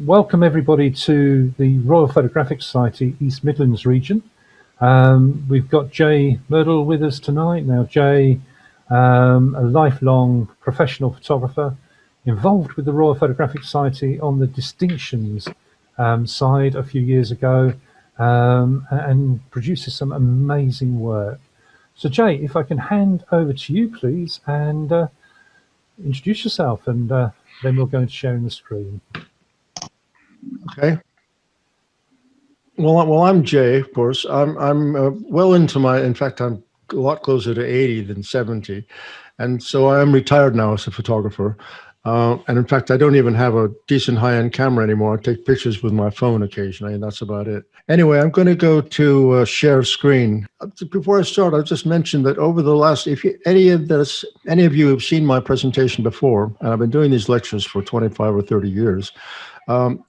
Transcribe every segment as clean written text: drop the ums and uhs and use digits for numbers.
Welcome everybody to the Royal Photographic Society East Midlands region. We've got Jay Myrdal with us tonight. Now Jay, a lifelong professional photographer involved with the Royal Photographic Society on the distinctions side a few years ago, and produces some amazing work. So Jay, if I can hand over to you please, and introduce yourself, and then we'll go into sharing the screen. Okay. Well, I'm Jay, of course. I'm well into my. In fact, I'm a lot closer to 80 than 70, and so I am retired now as a photographer. And in fact, I don't even have a decent high-end camera anymore. I take pictures with my phone occasionally, and that's about it. Anyway, I'm going to go to share screen. Before I start, I'll just mention that over the last, if any of you have seen my presentation before, and I've been doing these lectures for 25 or 30 years.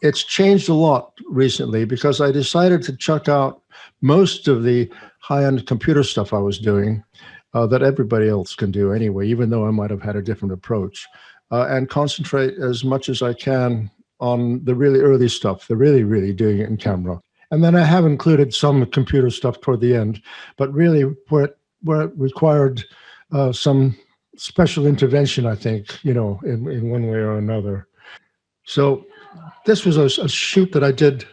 It's changed a lot recently because I decided to chuck out most of the high-end computer stuff I was doing that everybody else can do anyway, even though I might have had a different approach, and concentrate as much as I can on the really early stuff, the really doing it in camera. And then I have included some computer stuff toward the end, but really where it required some special intervention, I think, in one way or another. So this was a shoot that I did,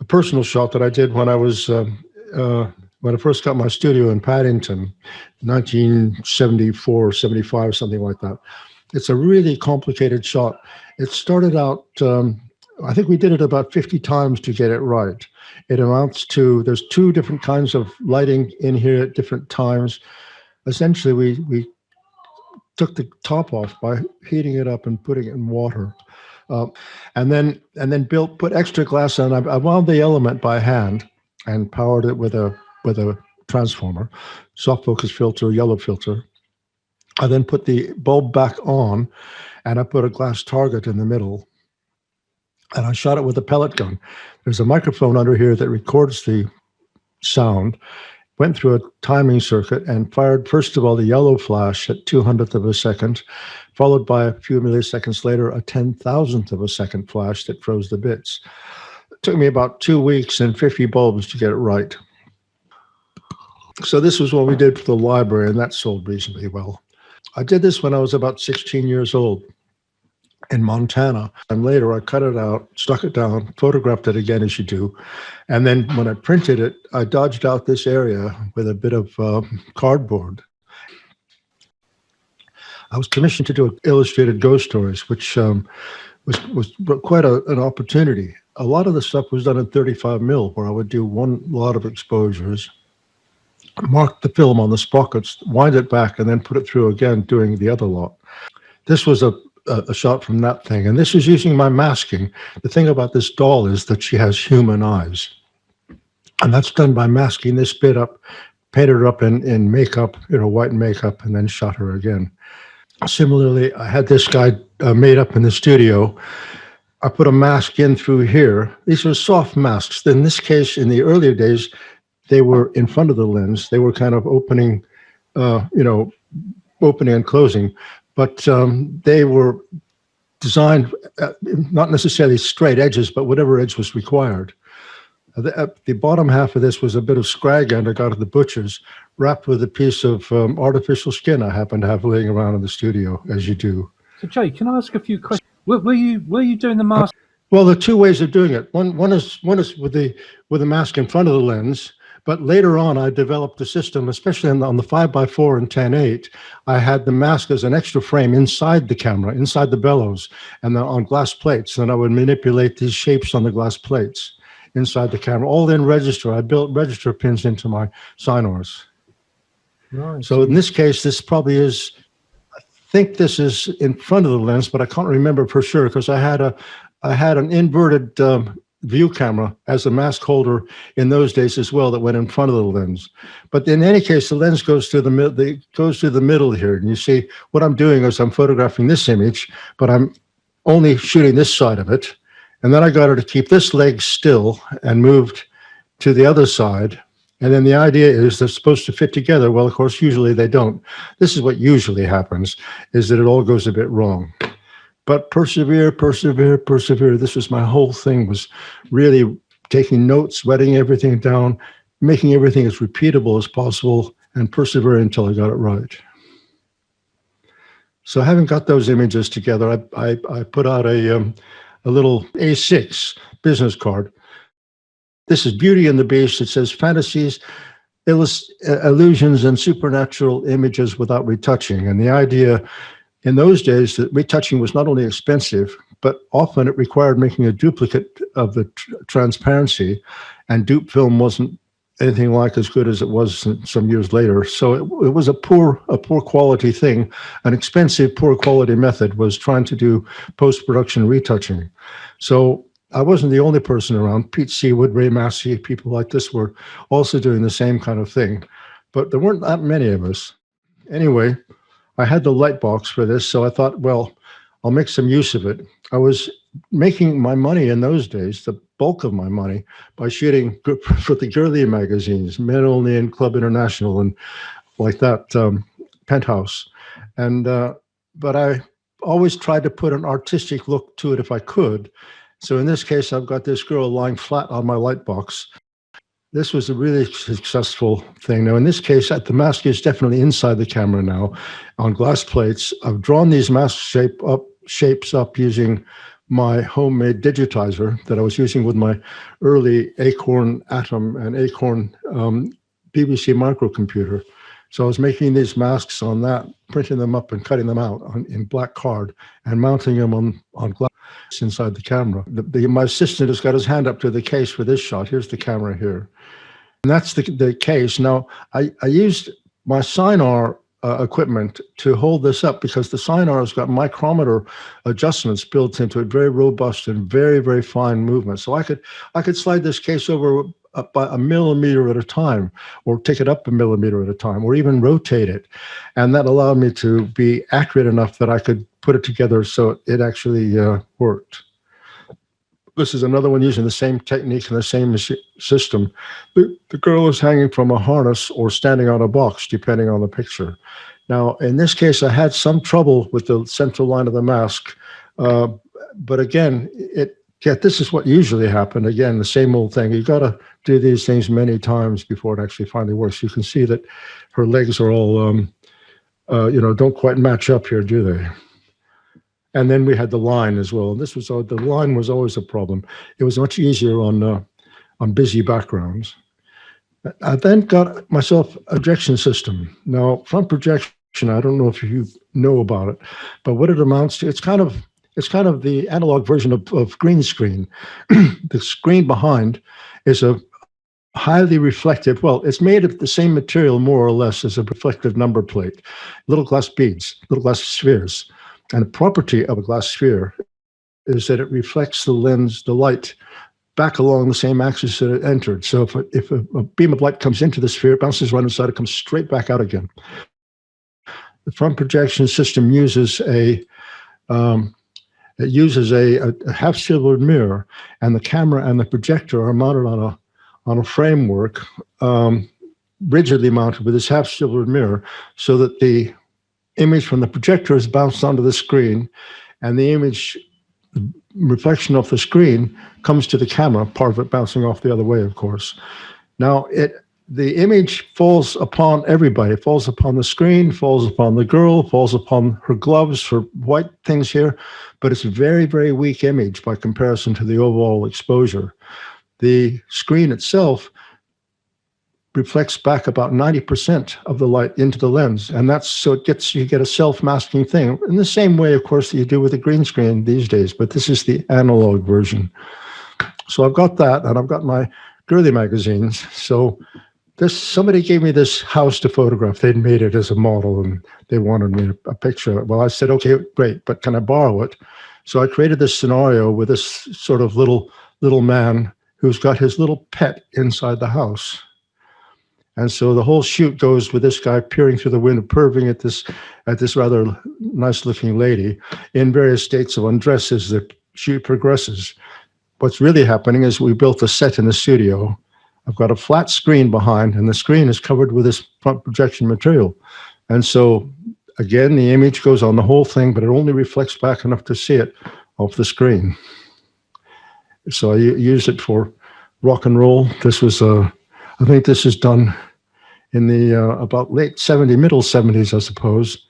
a personal shot that I did when I was, when I first got my studio in Paddington, 1974, 75, something like that. It's a really complicated shot. It started out, I think we did it about 50 times to get it right. It amounts to, there's two different kinds of lighting in here at different times. Essentially, we took the top off by heating it up and putting it in water. And then put extra glass on. I wound the element by hand and powered it with a transformer, soft focus filter, yellow filter. I then put the bulb back on, and I put a glass target in the middle, and I shot it with a pellet gun. There's a microphone under here that records the sound. Went through a timing circuit and fired, first of all, the yellow flash at 200th of a second, followed by a few milliseconds later, a 10,000th of a second flash that froze the bits. It took me about 2 weeks and 50 bulbs to get it right. So this was what we did for the library, and that sold reasonably well. I did this when I was about 16 years old in Montana. And later I cut it out, stuck it down, photographed it again as you do. And then when I printed it, I dodged out this area with a bit of cardboard. I was commissioned to do illustrated ghost stories, which was quite an opportunity. A lot of the stuff was done in 35 mil, where I would do one lot of exposures, mark the film on the sprockets, wind it back, and then put it through again, doing the other lot. This was a shot from that thing, and this was using my masking. The thing about this doll is that she has human eyes, and that's done by masking this bit up, painted her up in makeup, white makeup, and then shot her again. Similarly, I had this guy made up in the studio. I put a mask in through here. These are soft masks. In this case, in the earlier days, they were in front of the lens. They were kind of opening, opening and closing. But they were designed not necessarily straight edges, but whatever edge was required. The bottom half of this was a bit of scrag end I got at the butcher's, wrapped with a piece of artificial skin I happen to have laying around in the studio, as you do. So Jay, can I ask a few questions? Were you doing the mask? Well, there are two ways of doing it. One is with the mask in front of the lens. But later on, I developed a system, especially on the 5x4 and 10.8. I had the mask as an extra frame inside the camera, inside the bellows, and then on glass plates. And I would manipulate these shapes on the glass plates inside the camera, all in register. I built register pins into my Sinors. Right. So in this case, this probably is, I think this is in front of the lens, but I can't remember for sure because I had an inverted view camera as a mask holder in those days as well that went in front of the lens. But in any case, the lens goes through the middle here. And you see what I'm doing is I'm photographing this image, but I'm only shooting this side of it. And then I got her to keep this leg still and moved to the other side. And then the idea is they're supposed to fit together. Well, of course, usually they don't. This is what usually happens, is that it all goes a bit wrong. but persevere, persevere, persevere. This was my whole thing, was really taking notes, writing everything down, making everything as repeatable as possible, and persevere until I got it right. So having got those images together, I put out a little A6 business card. This is Beauty and the Beast. It says fantasies, illusions, and supernatural images without retouching. And the idea in those days that retouching was not only expensive, but often it required making a duplicate of the transparency, and dupe film wasn't anything like as good as it was some years later. So it was a poor quality thing. An expensive, poor quality method was trying to do post-production retouching. So I wasn't the only person around. Pete Seawood, Ray Massey, people like this were also doing the same kind of thing, but there weren't that many of us. Anyway, I had the light box for this, so I thought, well, I'll make some use of it. I was making my money in those days, the bulk of my money, by shooting for the girly magazines, Men Only and Club International and like that, Penthouse. And but I always tried to put an artistic look to it if I could. So in this case, I've got this girl lying flat on my light box. This was a really successful thing. Now, in this case, the mask is definitely inside the camera now on glass plates. I've drawn these mask shapes up using my homemade digitizer that I was using with my early Acorn Atom and Acorn BBC microcomputer. So I was making these masks on that, printing them up and cutting them out in black card and mounting them on glass inside the camera. My assistant has got his hand up to the case for this shot. Here's the camera here. And that's the case. Now, I used my Sinar equipment to hold this up because the Sinar has got micrometer adjustments built into it, very robust and very, very fine movement. So I could slide this case over up by a millimeter at a time, or take it up a millimeter at a time, or even rotate it. And that allowed me to be accurate enough that I could put it together so it actually worked. This is another one using the same technique and the same system. The girl is hanging from a harness or standing on a box, depending on the picture. Now, in this case, I had some trouble with the central line of the mask. But again, this is what usually happened. Again, the same old thing. You've got to do these things many times before it actually finally works. You can see that her legs are all, don't quite match up here, do they? And then we had the line as well. This was the line was always a problem. It was much easier on busy backgrounds. I then got myself a projection system. Now, front projection, I don't know if you know about it, but what it amounts to, it's kind of the analog version of green screen. The screen behind is a highly reflective, well, it's made of the same material more or less as a reflective number plate, little glass beads, little glass spheres. And the property of a glass sphere is that it reflects the lens, the light, back along the same axis that it entered. So if a beam of light comes into the sphere, it bounces right inside, it comes straight back out again. The front projection system uses a half-silvered mirror, and the camera and the projector are mounted on a framework, rigidly mounted with this half-silvered mirror, so that the image from the projector is bounced onto the screen, and the image reflection of the screen comes to the camera, part of it bouncing off the other way, of course. Now, the image falls upon everybody. It falls upon the screen, falls upon the girl, falls upon her gloves, her white things here, but it's a very, very weak image by comparison to the overall exposure. The screen itself reflects back about 90% of the light into the lens, and that's so you get a self-masking thing in the same way, of course, that you do with a green screen these days, but this is the analog version. So I've got that, and I've got my girly magazines. So somebody gave me this house to photograph. They'd made it as a model, and they wanted me a picture. Well, I said, okay, great, but can I borrow it? So I created this scenario with this sort of little man who's got his little pet inside the house. And so the whole shoot goes with this guy peering through the window, perving at this rather nice-looking lady in various states of undress as the shoot progresses. What's really happening is we built a set in the studio. I've got a flat screen behind, and the screen is covered with this front projection material. And so again, the image goes on the whole thing, but it only reflects back enough to see it off the screen. So I used it for rock and roll. This was, I think this is done in the about late 70s, middle 70s, I suppose.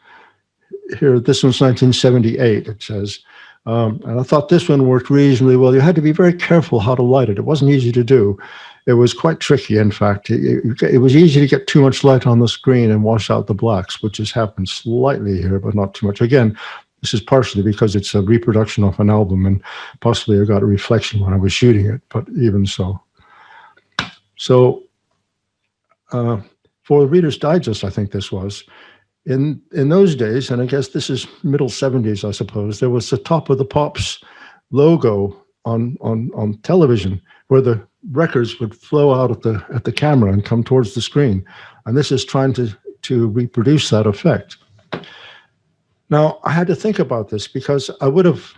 Here, this one's 1978, it says. And I thought this one worked reasonably well. You had to be very careful how to light it. It wasn't easy to do. It was quite tricky, in fact. It was easy to get too much light on the screen and wash out the blacks, which has happened slightly here, but not too much. Again, this is partially because it's a reproduction of an album, and possibly I got a reflection when I was shooting it, but even so. So for the Reader's Digest, I think this was, in those days, and I guess this is middle 70s, I suppose, there was the Top of the Pops logo on television where the records would flow out at the camera and come towards the screen. And this is trying to reproduce that effect. Now, I had to think about this because I would have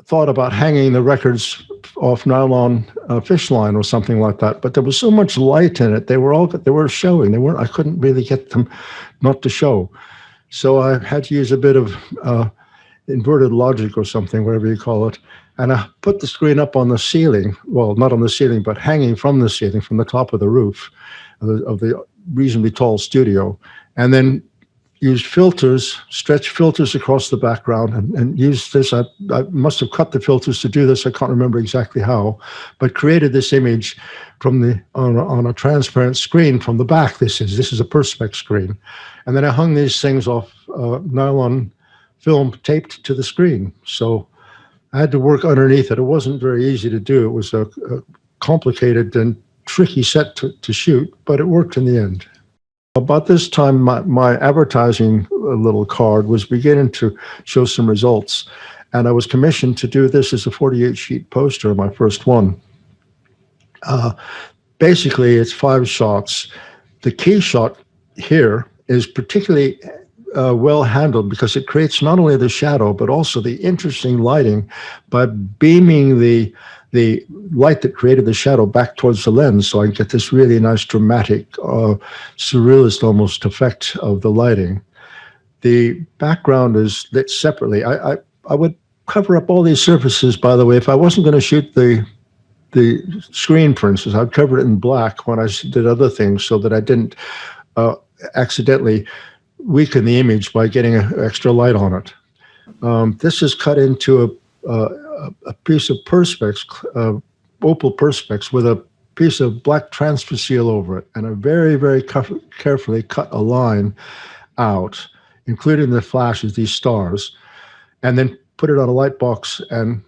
thought about hanging the records off nylon fish line or something like that, but there was so much light in it. They were showing. I couldn't really get them not to show. So I had to use a bit of inverted logic or something, whatever you call it. And I put the screen up on the ceiling. Well, not on the ceiling, but hanging from the ceiling, from the top of the roof of the reasonably tall studio. And then used filters, stretch filters across the background, and used this. I must have cut the filters to do this. I can't remember exactly how, but created this image from on a transparent screen from the back. This is a Perspex screen, and then I hung these things off nylon film taped to the screen. So I had to work underneath it. It wasn't very easy to do. It was a complicated and tricky set to shoot, but it worked in the end. About this time, my advertising little card was beginning to show some results, and I was commissioned to do this as a 48-sheet poster, my first one. Basically, it's 5 shots. The key shot here is particularly well handled because it creates not only the shadow, but also the interesting lighting by beaming the light that created the shadow back towards the lens, so I get this really nice dramatic, surrealist almost effect of the lighting. The background is lit separately. I would cover up all these surfaces, by the way, if I wasn't going to shoot the screen, for instance. I'd cover it in black when I did other things so that I didn't accidentally weaken the image by getting extra light on it. This is cut into a piece of Perspex, opal Perspex, with a piece of black transfer seal over it, and a very, very carefully cut a line out, including the flashes, these stars, and then put it on a light box and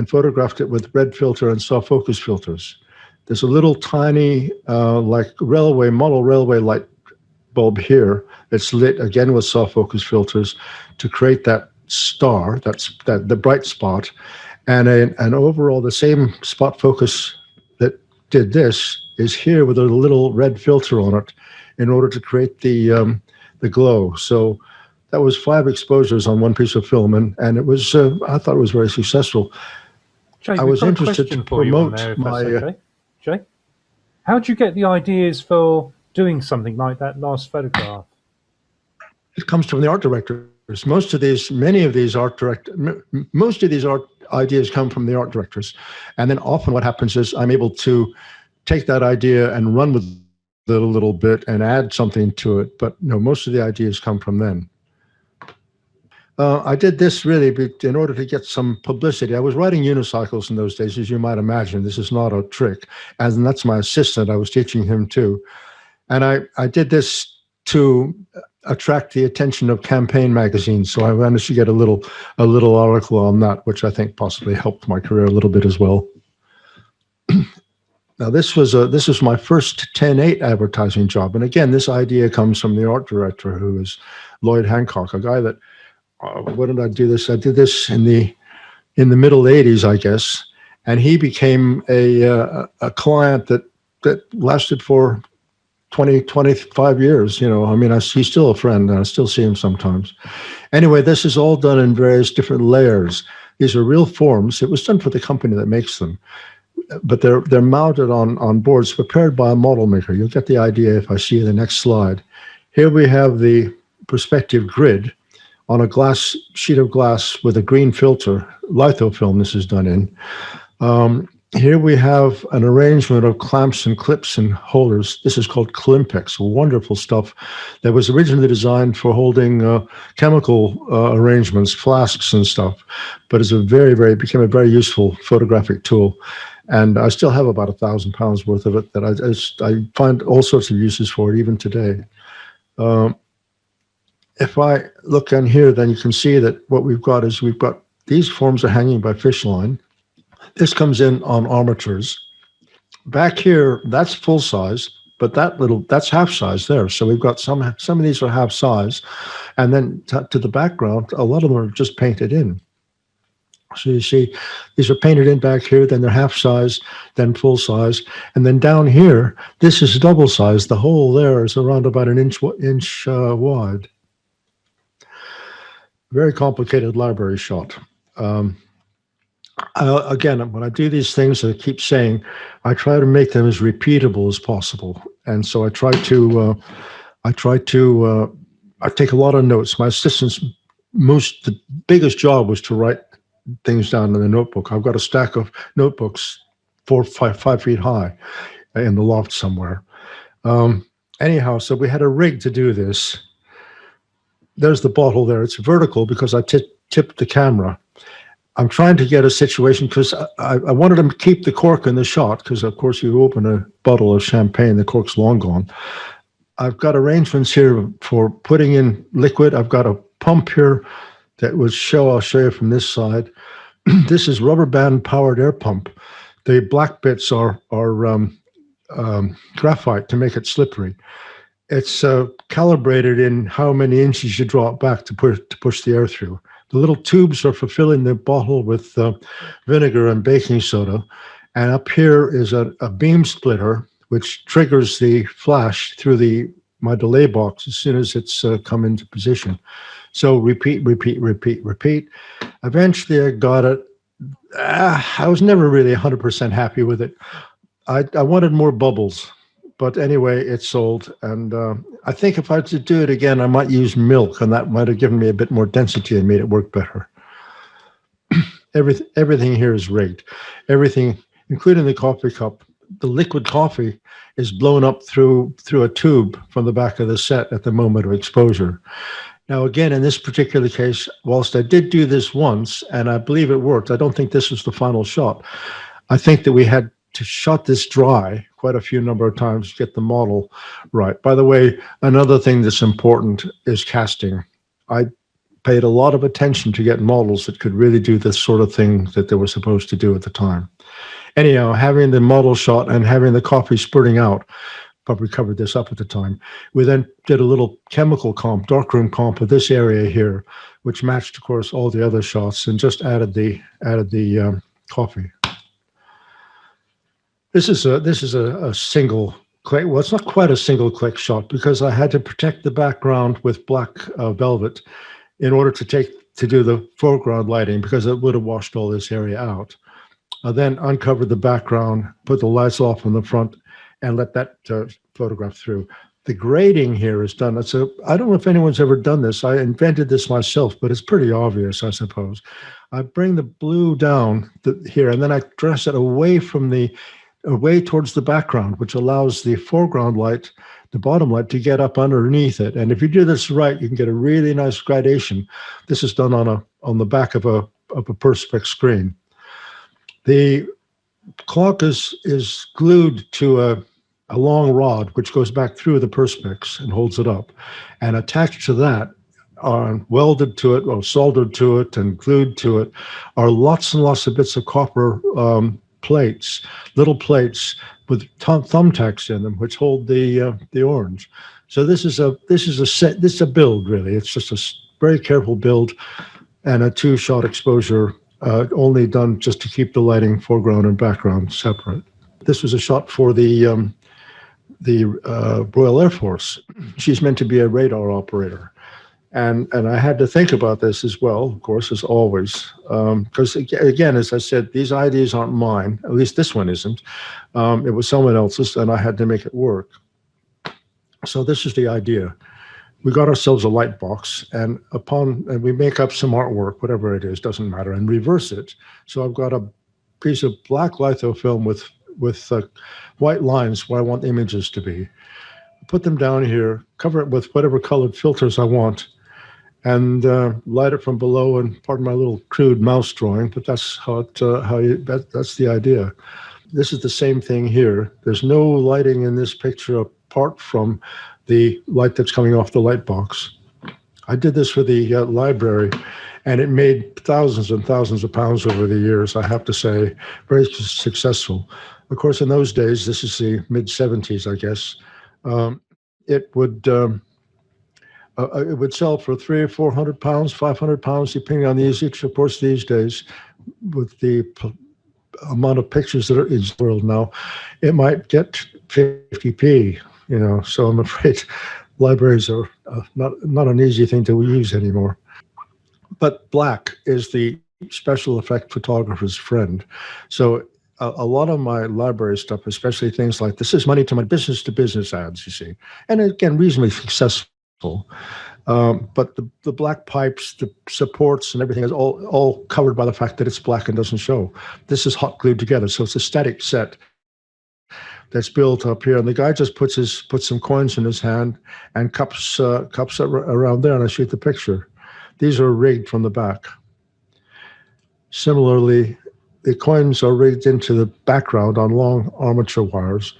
photographed it with red filter and soft focus filters. There's a little tiny, like model railway light bulb here that's lit again with soft focus filters to create that star, the bright spot, and overall the same spot focus that did this is here with a little red filter on it in order to create the glow. So that was 5 exposures on one piece of film, and it was I thought it was very successful. Jay, I was interested to promote my okay. Jay, how did you get the ideas for doing something like that last photograph? It comes from the art directors. Most of these art ideas come from the art directors. And then often what happens is I'm able to take that idea and run with it a little bit and add something to it. But no, most of the ideas come from them. I did this really in order to get some publicity. I was riding unicycles in those days, as you might imagine. This is not a trick. And that's my assistant. I was teaching him too. And I did this to attract the attention of campaign magazines. So I managed to get a little article on that, which I think possibly helped my career a little bit as well. Now this was my first 10/8 advertising job. And again, this idea comes from the art director, who is Lloyd Hancock, a guy that, when did I do this? I did this in the middle 80s, I guess. And he became a client that lasted for 25 years, you know. I mean, he's still a friend, and I still see him sometimes. Anyway, this is all done in various different layers. These are real forms. It was done for the company that makes them, but they're mounted on boards prepared by a model maker. You'll get the idea if I see the next slide. Here we have the perspective grid on a sheet of glass with a green filter, lithofilm this is done in. Here we have an arrangement of clamps and clips and holders. This is called Klimpex, wonderful stuff that was originally designed for holding chemical arrangements, flasks and stuff, but it's became a very useful photographic tool. And I still have about 1,000 pounds worth of it that I find all sorts of uses for it even today. If I look on here, then you can see that what we've got is these forms are hanging by fish line. This comes in on armatures. Back here, that's full size, but that's half size there. So we've got some of these are half size, and then to the background, a lot of them are just painted in. So you see, these are painted in back here, then they're half size, then full size, and then down here, this is double size. The hole there is around about an inch wide. Very complicated library shot. Again, when I do these things, I keep saying, I try to make them as repeatable as possible. And so I take a lot of notes. My assistant's the biggest job was to write things down in the notebook. I've got a stack of notebooks 5 feet high in the loft somewhere. Anyhow, so we had a rig to do this. There's the bottle there. It's vertical because I tipped the camera. I'm trying to get a situation because I wanted to keep the cork in the shot because, of course, you open a bottle of champagne, the cork's long gone. I've got arrangements here for putting in liquid. I've got a pump here that I'll show you from this side. This is rubber band powered air pump. The black bits are graphite to make it slippery. It's calibrated in how many inches you draw it back to push the air through. The little tubes are for filling the bottle with vinegar and baking soda. And up here is a beam splitter, which triggers the flash through my delay box as soon as it's come into position. So repeat. Eventually I got it. I was never really 100% happy with it. I wanted more bubbles. But anyway, it sold. And I think if I had to do it again, I might use milk, and that might have given me a bit more density and made it work better. Everything here is rigged. Everything, including the coffee cup. The liquid coffee is blown up through a tube from the back of the set at the moment of exposure. Now, again, in this particular case, whilst I did do this once, and I believe it worked, I don't think this was the final shot. I think that we had to shot this dry quite a few number of times to get the model right. By the way, another thing that's important is casting. I paid a lot of attention to get models that could really do this sort of thing that they were supposed to do at the time. Anyhow, having the model shot and having the coffee spurting out, probably covered this up at the time. We then did a little chemical comp, darkroom comp of this area here, which matched, of course, all the other shots and just added the coffee. This is a single click. Well, it's not quite a single click shot because I had to protect the background with black velvet in order to do the foreground lighting because it would have washed all this area out. I then uncovered the background, put the lights off on the front, and let that photograph through. The grading here is done. I don't know if anyone's ever done this. I invented this myself, but it's pretty obvious, I suppose. I bring the blue down here, and then I dress it away towards the background, which allows the foreground light, the bottom light, to get up underneath it. And if you do this right, you can get a really nice gradation. This is done on the back of a Perspex screen. The clock is glued to a long rod, which goes back through the Perspex and holds it up. And attached to that, welded to it, or soldered to it, and glued to it, are lots and lots of bits of copper plates, little plates with thumbtacks in them, which hold the orange. So this is a build, really. It's just a very careful build and a 2-shot exposure, only done just to keep the lighting foreground and background separate. This was a shot for the Royal Air Force. She's meant to be a radar operator. And I had to think about this as well, of course, as always, because again, as I said, these ideas aren't mine. At least this one isn't. It was someone else's, and I had to make it work. So this is the idea. we got ourselves a light box, and we make up some artwork, whatever it is, doesn't matter, and reverse it. So I've got a piece of black litho film with white lines where I want images to be. Put them down here, cover it with whatever colored filters I want, and light it from below. And pardon my little crude mouse drawing, but that's that's the idea. This is the same thing here. There's no lighting in this picture apart from the light that's coming off the light box. I did this for the library, and it made thousands and thousands of pounds over the years, I have to say. Very successful. Of course, in those days, this is the mid-70s, I guess, it would sell for £300 or £400, £500, depending on the usage. Of course, these days, with the amount of pictures that are in the world now, it might get 50p. So I'm afraid libraries are not an easy thing to use anymore. But black is the special effect photographer's friend. So a lot of my library stuff, especially things like this, is money to my business ads, you see, and again, reasonably successful. But the black pipes, the supports, and everything is all covered by the fact that it's black and doesn't show. This is hot glued together, so it's a static set that's built up here, and the guy just puts some coins in his hand and cups around there, and I shoot the picture. These are rigged from the back. Similarly, the coins are rigged into the background on long armature wires,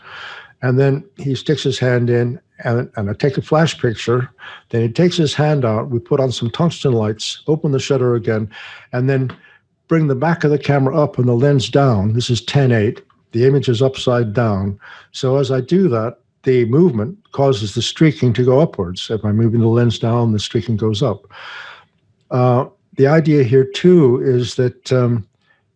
and then he sticks his hand in, and I take a flash picture. Then he takes his hand out. We put on some tungsten lights, open the shutter again, and then bring the back of the camera up and the lens down. This is 10:8. The image is upside down. So as I do that, the movement causes the streaking to go upwards. If I'm moving the lens down, the streaking goes up. The idea here, too, is that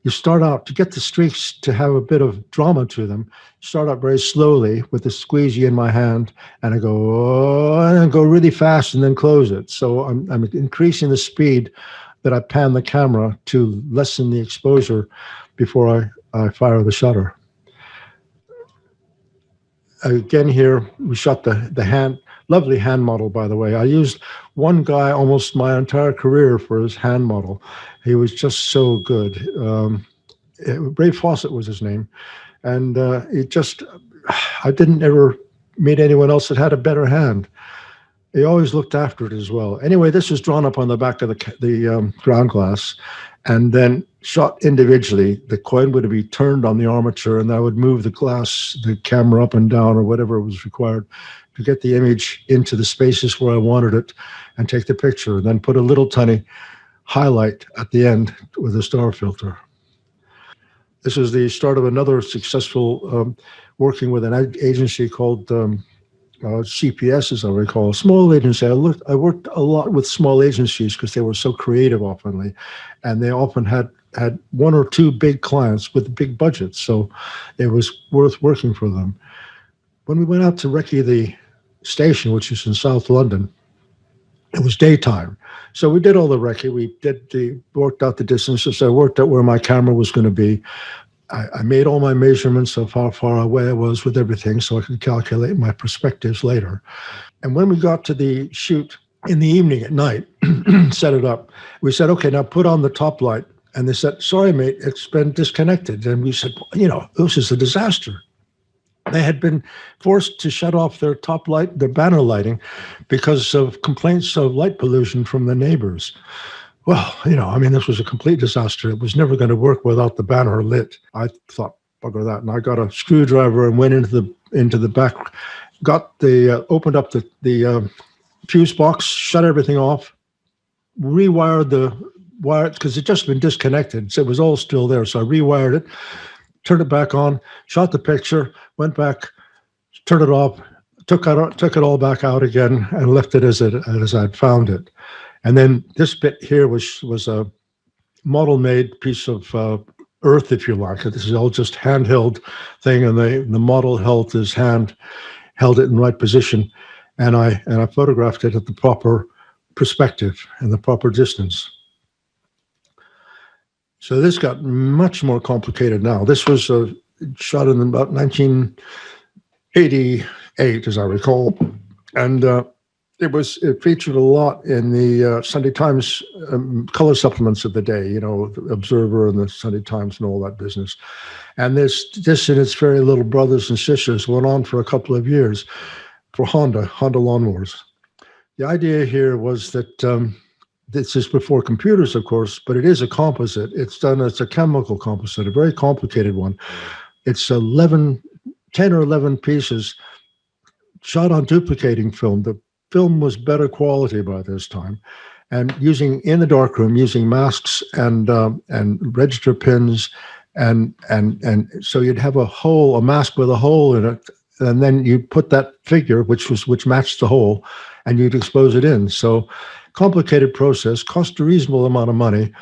you start out, to get the streaks to have a bit of drama to them, start out very slowly with the squeegee in my hand, and I go, oh, and I go really fast and then close it. So I'm increasing the speed that I pan the camera to lessen the exposure before I fire the shutter. Again, here we shot the hand, lovely hand model, by the way. I used one guy almost my entire career for his hand model. He was just so good. Ray Fawcett was his name. And I didn't ever meet anyone else that had a better hand. He always looked after it as well. Anyway, this was drawn up on the back of the ground glass, and then shot individually. The coin would be turned on the armature, and I would move the camera up and down or whatever was required to get the image into the spaces where I wanted it and take the picture, and then put a little tiny highlight at the end with a star filter. This is the start of another successful working with an agency called CPS, as I recall, a small agency. I worked a lot with small agencies because they were so creative often, and they often had one or two big clients with big budgets, so it was worth working for them. When we went out to recce the station, which is in South London, it was daytime. So we did all the recce. We worked out the distances. I worked out where my camera was going to be. I made all my measurements of how far away I was with everything so I could calculate my perspectives later. And when we got to the shoot in the evening at night, set it up, we said, okay, now put on the top light. And they said, sorry, mate, it's been disconnected. And we said, this is a disaster. They had been forced to shut off their top light, their banner lighting, because of complaints of light pollution from the neighbors. Well, this was a complete disaster. It was never going to work without the banner lit. I thought, bugger that. And I got a screwdriver and went into the back, opened up the fuse box, shut everything off, rewired the wire, because it just been disconnected. So it was all still there. So I rewired it, turned it back on, shot the picture, went back, turned it off, took it all back out again, and left it as I'd found it. And then this bit here was a model-made piece of earth, if you like. This is all just handheld thing, and the model held his hand, held it in the right position, and I photographed it at the proper perspective and the proper distance. So this got much more complicated now. This was shot in about 1988, as I recall, and It featured a lot in the Sunday Times color supplements of the day, you know, the Observer and the Sunday Times and all that business. And this and its very little brothers and sisters went on for a couple of years for Honda lawnmowers. The idea here was that this is before computers, of course, but it is a composite. It's a chemical composite, a very complicated one. It's 10 or 11 pieces shot on duplicating film. The film was better quality by this time, and in the darkroom, using masks and register pins, and so you'd have a mask with a hole in it, and then you put that figure, which matched the hole, and you'd expose it in. So complicated process, cost a reasonable amount of money.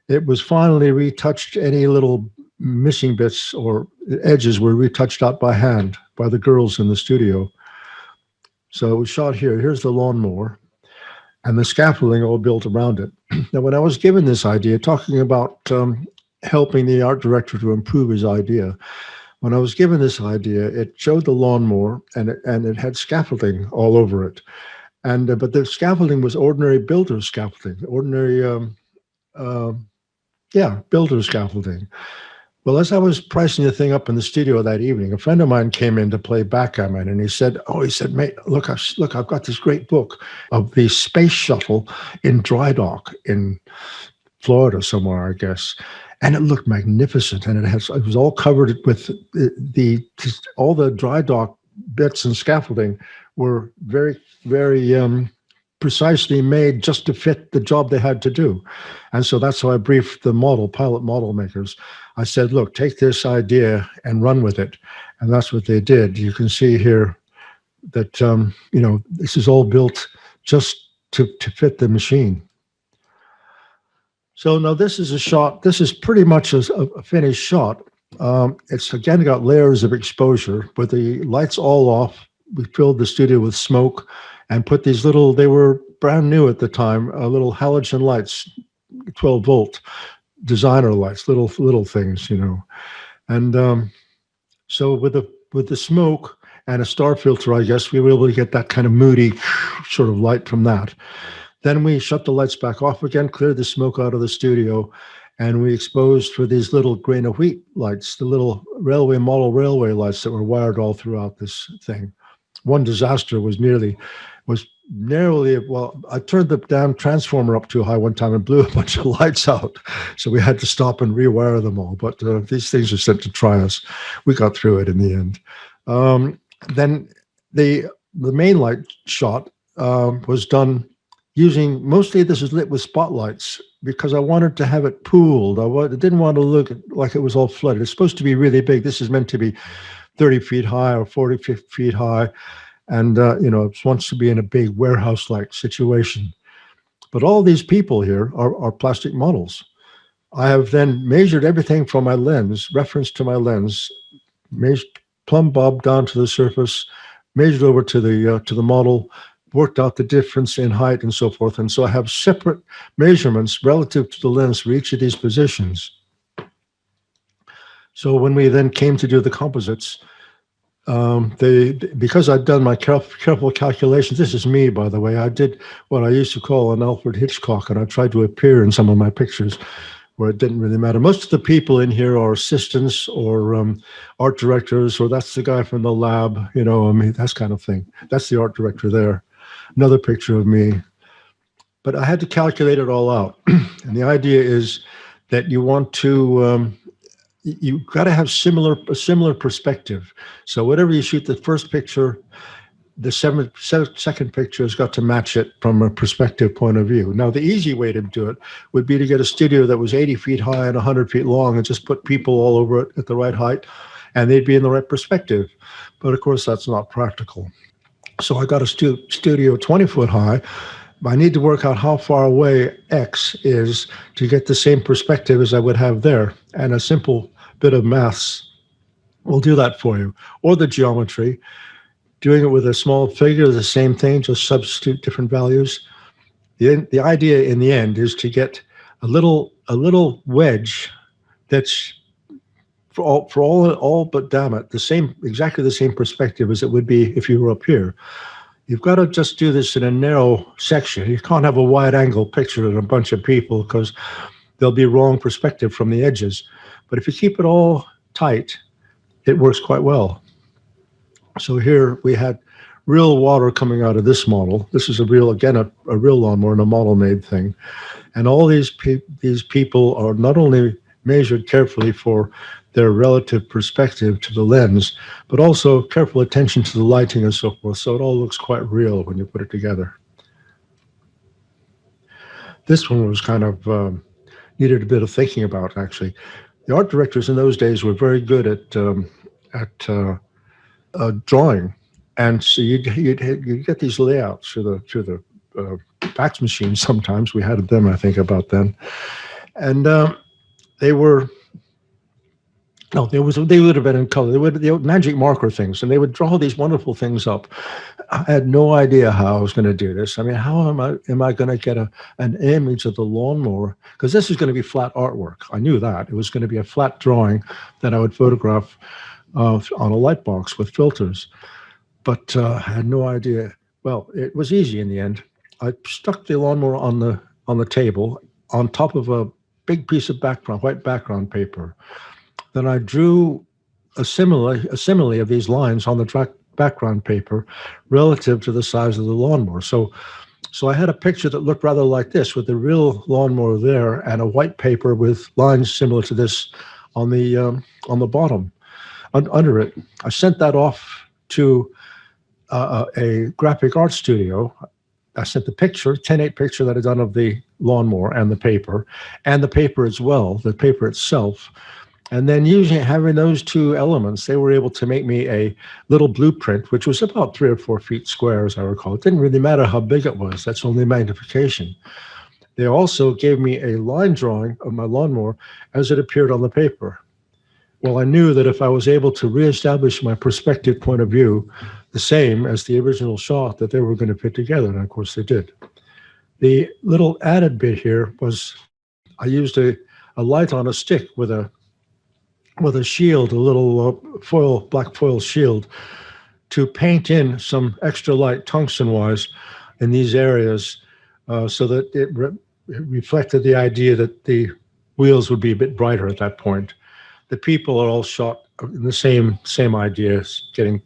It was finally retouched. Any little missing bits or edges were retouched out by hand by the girls in the studio. So it was shot here. Here's the lawnmower and the scaffolding all built around it. Now, when I was given this idea, talking about helping the art director to improve his idea, when I was given this idea, it showed the lawnmower and it had scaffolding all over it. But the scaffolding was ordinary builder scaffolding, builder scaffolding. Well, as I was pricing the thing up in the studio that evening, a friend of mine came in to play backgammon, and he said, mate, look, I've got this great book of the space shuttle in dry dock in Florida somewhere, I guess. And it looked magnificent, and it was all covered with all the dry dock bits and scaffolding were very, very precisely made just to fit the job they had to do. And so that's how I briefed the pilot model makers. I said, look, take this idea and run with it. And that's what they did. You can see here that, this is all built just to fit the machine. So now this is a shot. This is pretty much a finished shot. It's again got layers of exposure with the lights all off. We filled the studio with smoke and put these they were brand new at the time, little halogen lights, 12 volt designer lights, little things, you know. And so with the smoke and a star filter, I guess we were able to get that kind of moody sort of light from that. Then we shut the lights back off again, cleared the smoke out of the studio, and we exposed for these little grain of wheat lights, the little model railway lights that were wired all throughout this thing. One disaster was narrowly, I turned the damn transformer up too high one time and blew a bunch of lights out. So we had to stop and rewire them all. But these things are sent to try us. We got through it in the end. Then the main light shot was done using, mostly this is lit with spotlights because I wanted to have it pooled. I didn't want to look like it was all flooded. It's supposed to be really big. This is meant to be 30 feet high or 40 feet high. And, it wants to be in a big warehouse-like situation. But all these people here are plastic models. I have then measured everything from my lens, reference to my lens, plumb bob down to the surface, measured over to the model, worked out the difference in height and so forth. And so I have separate measurements relative to the lens for each of these positions. So when we then came to do the composites, because I'd done my careful calculations, this is me, by the way, I did what I used to call an Alfred Hitchcock, and I tried to appear in some of my pictures where it didn't really matter. Most of the people in here are assistants or art directors, or that's the guy from the lab, that's kind of thing. That's the art director there. Another picture of me. But I had to calculate it all out. And the idea is that you want to, you've got to have a similar perspective. So whatever you shoot the first picture, the second picture has got to match it from a perspective point of view. Now, the easy way to do it would be to get a studio that was 80 feet high and 100 feet long and just put people all over it at the right height, and they'd be in the right perspective. But of course, that's not practical. So I got a studio 20 foot high. I need to work out how far away X is to get the same perspective as I would have there. And a simple bit of maths will do that for you. Or the geometry, doing it with a small figure, the same thing, just substitute different values. The idea in the end is to get a little wedge that's for all but damn it, exactly the same perspective as it would be if you were up here. You've got to just do this in a narrow section. You can't have a wide angle picture of a bunch of people because there'll be wrong perspective from the edges. But if you keep it all tight, it works quite well. So here we had real water coming out of this model. This is a real, again, a real lawnmower and a model made thing. And all these people are not only measured carefully for their relative perspective to the lens, but also careful attention to the lighting and so forth. So it all looks quite real when you put it together. This one was kind of needed a bit of thinking about, actually. The art directors in those days were very good at drawing, and so you'd get these layouts through the fax machine. Sometimes we had them, I think, about then, and they were. No, they would have been in color. They would magic marker things, and they would draw these wonderful things up. I had no idea how I was going to do this. I mean, how am I going to get an image of the lawnmower? Because this is going to be flat artwork. I knew that. It was going to be a flat drawing that I would photograph on a light box with filters. But I had no idea. Well, it was easy in the end. I stuck the lawnmower on the table on top of a big piece of white background paper. Then I drew a simile of these lines on the background paper relative to the size of the lawnmower. So I had a picture that looked rather like this, with the real lawnmower there and a white paper with lines similar to this on the bottom, under it. I sent that off to a graphic art studio. I sent the picture, 10:8 picture that I'd done of the lawnmower and the paper as well, the paper itself. And then using having those two elements, they were able to make me a little blueprint, which was about 3 or 4 feet square, as I recall. It didn't really matter how big it was. That's only magnification. They also gave me a line drawing of my lawnmower as it appeared on the paper. Well, I knew that if I was able to reestablish my perspective point of view, the same as the original shot, that they were going to fit together. And of course they did. The little added bit here was I used a light on a stick with a shield, a little black foil shield, to paint in some extra light tungsten-wise in these areas, so that it reflected the idea that the wheels would be a bit brighter at that point. The people are all shot in the same ideas, getting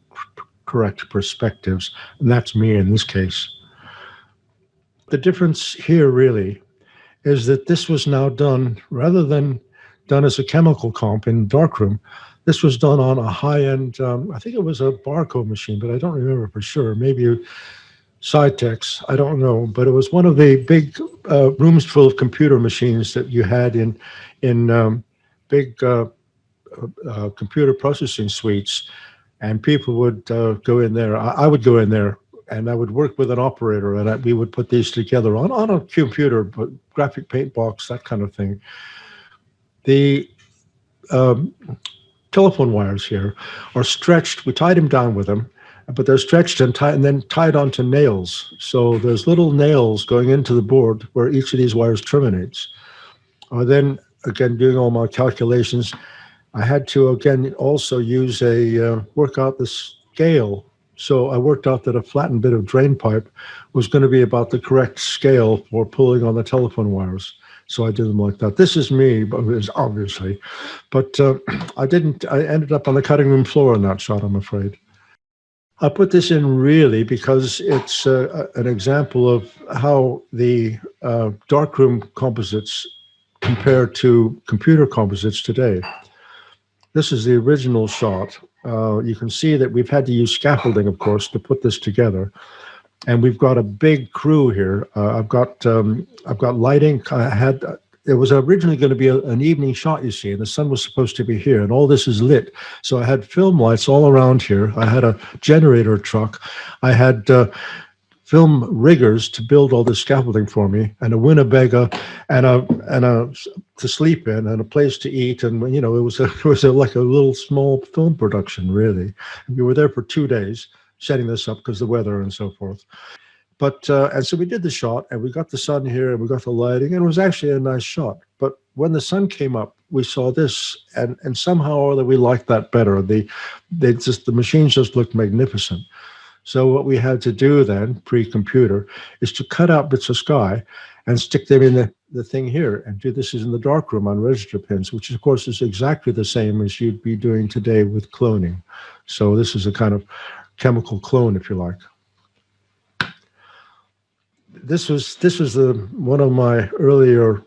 correct perspectives, and that's me in this case. The difference here really is that this was now done, rather than done as a chemical comp in darkroom, this was done on a high-end, I think it was a barcode machine, but I don't remember for sure. Maybe Cytex, I don't know, but it was one of the big rooms full of computer machines that you had in big computer processing suites, and people would go in there. I would go in there, and I would work with an operator, and we would put these together on a computer, but graphic paint box, that kind of thing. The telephone wires here are stretched. We tied them down with them, but they're stretched and then tied onto nails. So there's little nails going into the board where each of these wires terminates. Then, again, doing all my calculations, I had to, again, also use work out the scale. So I worked out that a flattened bit of drain pipe was going to be about the correct scale for pulling on the telephone wires. So I did them like that. This is me, obviously, but I ended up on the cutting room floor in that shot, I'm afraid. I put this in really because it's an example of how the darkroom composites compare to computer composites today. This is the original shot. You can see that we've had to use scaffolding, of course, to put this together. And we've got a big crew here. I've got lighting. It was originally going to be an evening shot, you see, and the sun was supposed to be here, and all this is lit. So I had film lights all around here. I had a generator truck. I had film riggers to build all this scaffolding for me, and a Winnebago, and a to sleep in, and a place to eat, and it was like a little small film production, really. And we were there for 2 days setting this up because the weather and so forth. But and so we did the shot, and we got the sun here, and we got the lighting, and it was actually a nice shot. But when the sun came up, we saw this, and somehow or other we liked that better. The machines just looked magnificent. So what we had to do then, pre-computer, is to cut out bits of sky and stick them in the thing here and do this is in the darkroom on register pins, which of course is exactly the same as you'd be doing today with cloning. So this is a kind of chemical clone, if you like. This was one of my earlier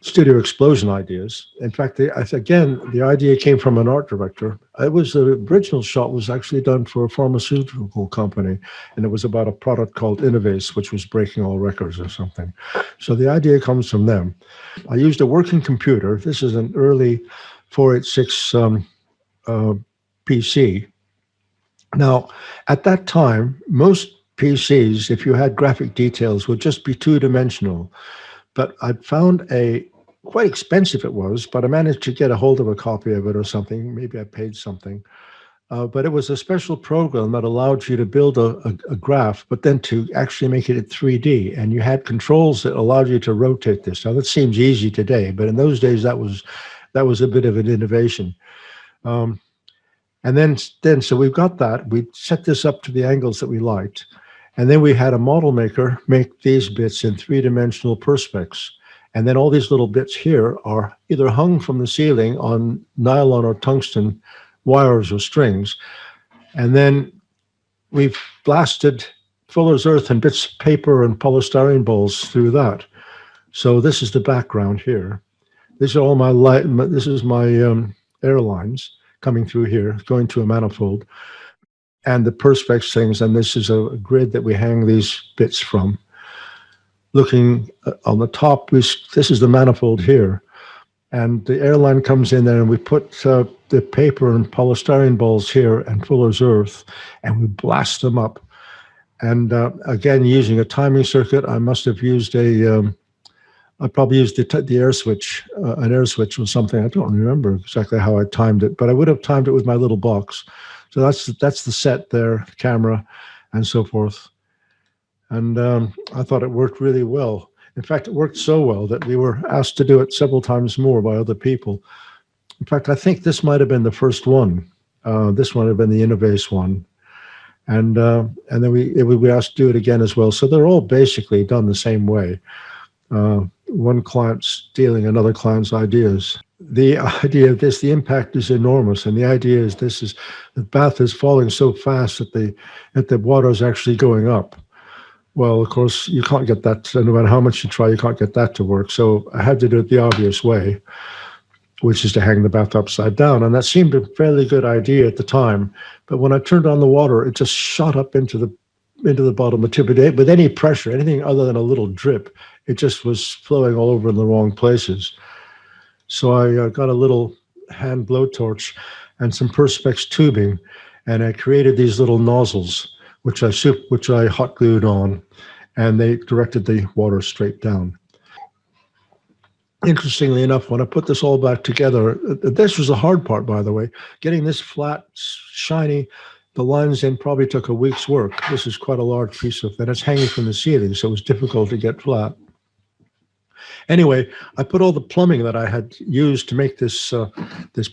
studio explosion ideas. In fact, again, the idea came from an art director. The original shot was actually done for a pharmaceutical company, and it was about a product called Innovase, which was breaking all records or something. So the idea comes from them. I used a working computer. This is an early 486 PC. Now, at that time, most PCs, if you had graphic details, would just be two-dimensional. But I found quite expensive it was, but I managed to get a hold of a copy of it or something. Maybe I paid something. But it was a special program that allowed you to build a graph, but then to actually make it 3D. And you had controls that allowed you to rotate this. Now, that seems easy today, but in those days, that was a bit of an innovation. And then, so we've got that. We set this up to the angles that we liked. And then we had a model maker make these bits in three-dimensional perspex. And then all these little bits here are either hung from the ceiling on nylon or tungsten wires or strings. And then we've blasted Fuller's earth and bits of paper and polystyrene balls through that. So this is the background here. These are all my this is my airlines coming through here, going to a manifold. And the perspex things, and this is a grid that we hang these bits from. Looking on the top, this is the manifold here. And the airline comes in there, and we put the paper and polystyrene balls here and Fuller's earth, and we blast them up. And again, using a timing circuit, I must have used I probably used the air switch, an air switch or something. I don't remember exactly how I timed it, but I would have timed it with my little box. So that's the set there, the camera, and so forth. And I thought it worked really well. In fact, it worked so well that we were asked to do it several times more by other people. In fact, I think this might have been the first one. This one had been the Innovase one. And then we were asked to do it again as well. So they're all basically done the same way. One client stealing another client's ideas. The idea of this, the impact is enormous, and the idea is the bath is falling so fast that the water is actually going up. Well, of course, you can't get that. No matter how much you try, you can't get that to work. So I had to do it the obvious way, which is to hang the bath upside down, and that seemed a fairly good idea at the time. But when I turned on the water, it just shot up into the bottom of the tube with any pressure, anything other than a little drip. It just was flowing all over in the wrong places. So I got a little hand blowtorch and some perspex tubing, and I created these little nozzles, which I hot glued on, and they directed the water straight down. Interestingly enough, when I put this all back together, this was the hard part, by the way, getting this flat, shiny, the lines in probably took a week's work. This is quite a large piece of that. It's hanging from the ceiling, so it was difficult to get flat. Anyway, I put all the plumbing that I had used to make this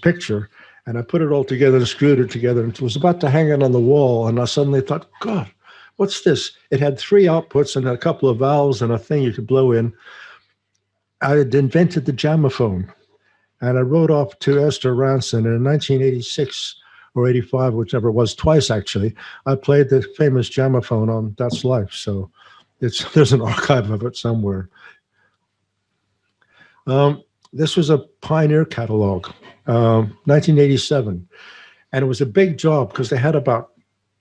picture, and I put it all together and screwed it together, and it was about to hang it on the wall, and I suddenly thought, God, what's this? It had 3 outputs and a couple of valves and a thing you could blow in. I had invented the jammophone, and I wrote off to Esther Ranson in 1986 or 85, whichever it was, twice actually. I played the famous jammophone on That's Life, so there's an archive of it somewhere. This was a Pioneer catalog, 1987, and it was a big job because they had about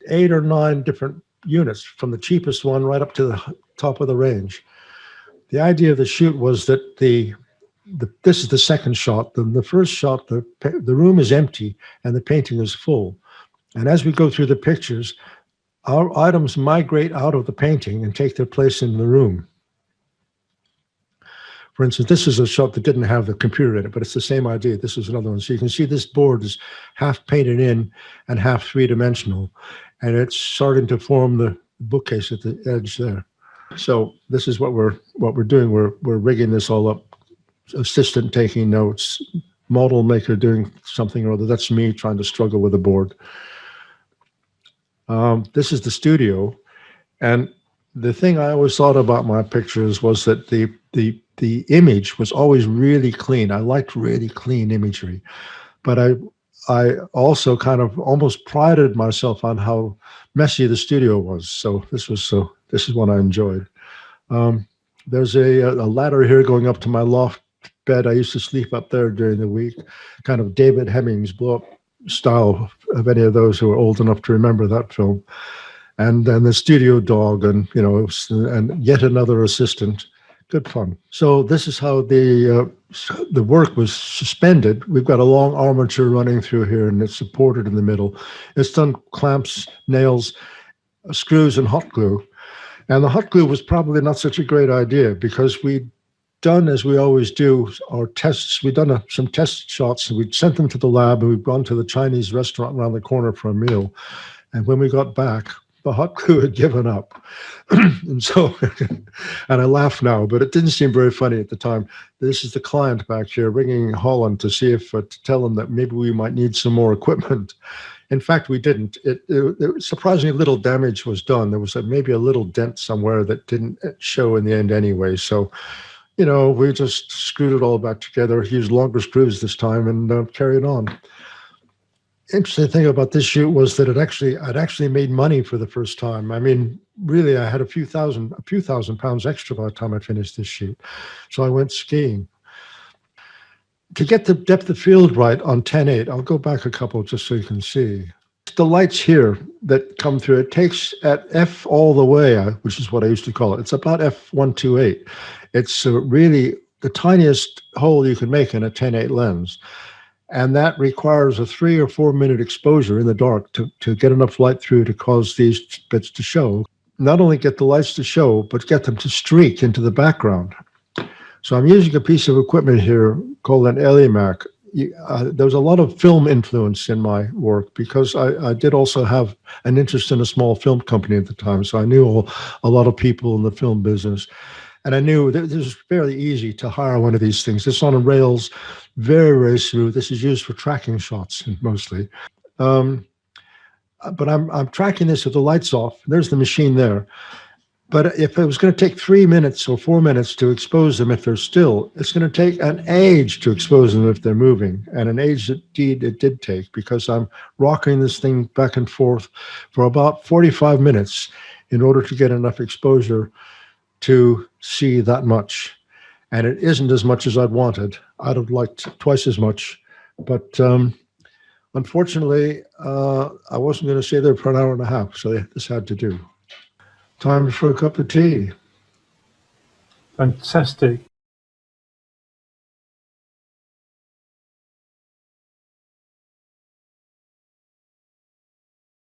8 or 9 different units, from the cheapest one right up to the top of the range. The idea of the shoot was that this is the second shot. The first shot, the room is empty and the painting is full. And as we go through the pictures, our items migrate out of the painting and take their place in the room. For instance, this is a shot that didn't have the computer in it, but it's the same idea. This is another one. So you can see this board is half painted in and half three-dimensional, and it's starting to form the bookcase at the edge there. So this is what we're doing. We're rigging this all up. Assistant taking notes, model maker doing something or other. That's me trying to struggle with the board. This is the studio. And the thing I always thought about my pictures was that the image was always really clean. I liked really clean imagery, but I also kind of almost prided myself on how messy the studio was. So this is what I enjoyed. There's a ladder here going up to my loft bed. I used to sleep up there during the week, kind of David Hemmings blow up style, of any of those who are old enough to remember that film. And then the studio dog, and and yet another assistant. Good fun. So this is how the work was suspended. We've got a long armature running through here, and it's supported in the middle. It's done clamps, nails, screws, and hot glue. And the hot glue was probably not such a great idea, because we'd done, as we always do, our tests. We'd done some test shots, and we'd sent them to the lab, and we'd gone to the Chinese restaurant around the corner for a meal. And when we got back, the hot glue had given up. And so, and I laugh now, but it didn't seem very funny at the time. This is the client back here ringing Holland to see if, to tell them that maybe we might need some more equipment. In fact, we didn't. Surprisingly little damage was done. There was maybe a little dent somewhere that didn't show in the end anyway. So, we just screwed it all back together, used longer screws this time, and carried on. Interesting thing about this shoot was that I'd actually made money for the first time. I mean, really, I had a few thousand pounds extra by the time I finished this shoot. So I went skiing. To get the depth of field right on 10.8, I'll go back a couple just so you can see. The lights here that come through, it takes at f all the way, which is what I used to call it. It's about f128. It's really the tiniest hole you can make in a 10.8 lens. And that requires a 3 or 4 minute exposure in the dark to get enough light through to cause these bits to show. Not only get the lights to show, but get them to streak into the background. So I'm using a piece of equipment here called an Elimac. There's a lot of film influence in my work, because I did also have an interest in a small film company at the time. So I knew a lot of people in the film business. And I knew that this was fairly easy to hire one of these things. It's on rails, very, very smooth. This is used for tracking shots mostly. But I'm tracking this with the lights off. There's the machine there. But if it was going to take 3 minutes or 4 minutes to expose them if they're still, it's going to take an age to expose them if they're moving. And an age indeed it did take, because I'm rocking this thing back and forth for about 45 minutes in order to get enough exposure to see that much. And it isn't as much as I'd wanted. I'd have liked twice as much. But unfortunately, I wasn't going to stay there for an hour and a half. So this had to do. Time for a cup of tea. Fantastic.